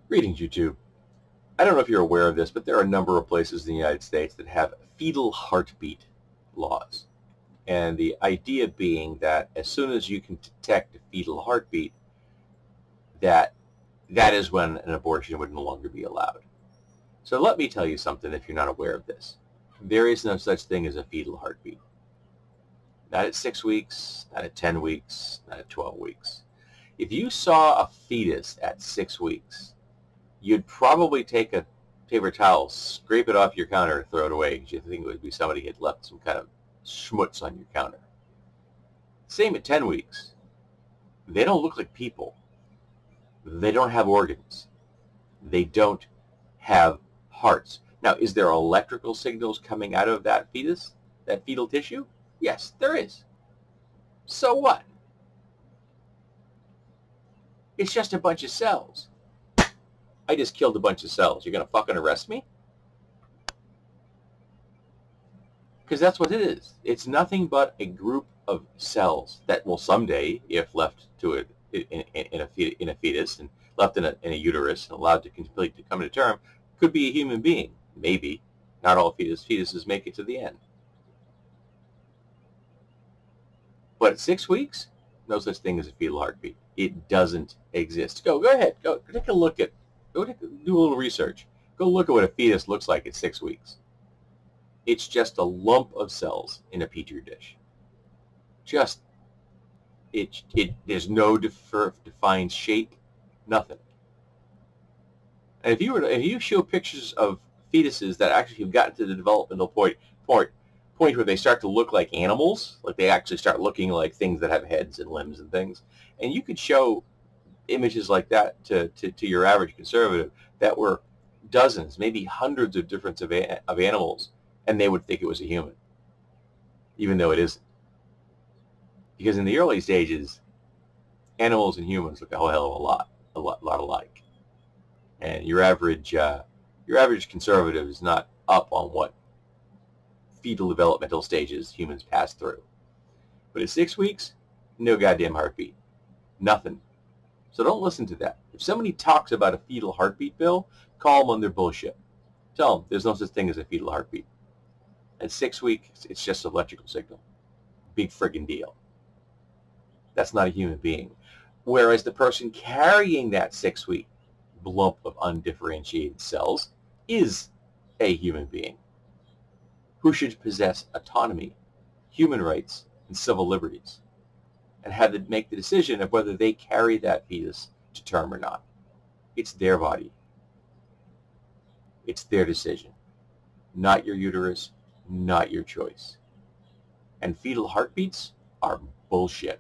Greetings, YouTube. I don't know if you're aware of this, but there are a number of places in the United States that have fetal heartbeat laws. And the idea being that as soon as you can detect a fetal heartbeat, that is when an abortion would no longer be allowed. So let me tell you something if you're not aware of this. There is no such thing as a fetal heartbeat. Not at 6 weeks, not at 10 weeks, not at 12 weeks. If you saw a fetus at 6 weeks, you'd probably take a paper towel, scrape it off your counter, and throw it away because you think it would be somebody had left some kind of schmutz on your counter. Same at 10 weeks. They don't look like people. They don't have organs. They don't have hearts. Now, is there electrical signals coming out of that fetus, that fetal tissue? Yes, there is. So what? It's just a bunch of cells. I just killed a bunch of cells. You're going to fucking arrest me? Because that's what it is. It's nothing but a group of cells that will someday, if left to it in a fetus and left in a uterus and allowed to complete to come to term, could be a human being. Maybe. Not all fetuses make it to the end. But at 6 weeks, no such thing as a fetal heartbeat. It doesn't exist. Go ahead. Go take a look at. Do a little research. Go look at what a fetus looks like at 6 weeks. It's just a lump of cells in a petri dish. There's no defined shape, nothing. And if you show pictures of fetuses that actually have gotten to the developmental point where they start to look like animals, like they actually start looking like things that have heads and limbs and things, and you could show images like that to your average conservative that were dozens, maybe hundreds of different of animals, and they would think it was a human, even though it isn't. Because in the early stages, animals and humans look a whole hell of a lot alike, and your average conservative is not up on what fetal developmental stages humans pass through. But at 6 weeks, no goddamn heartbeat, nothing. So don't listen to that. If somebody talks about a fetal heartbeat, Bill, call them on their bullshit. Tell them there's no such thing as a fetal heartbeat. At 6 weeks, it's just an electrical signal. Big friggin' deal. That's not a human being. Whereas the person carrying that 6-week lump of undifferentiated cells is a human being who should possess autonomy, human rights, and civil liberties, and have to make the decision of whether they carry that fetus to term or not. It's their body. It's their decision. Not your uterus, not your choice. And fetal heartbeats are bullshit.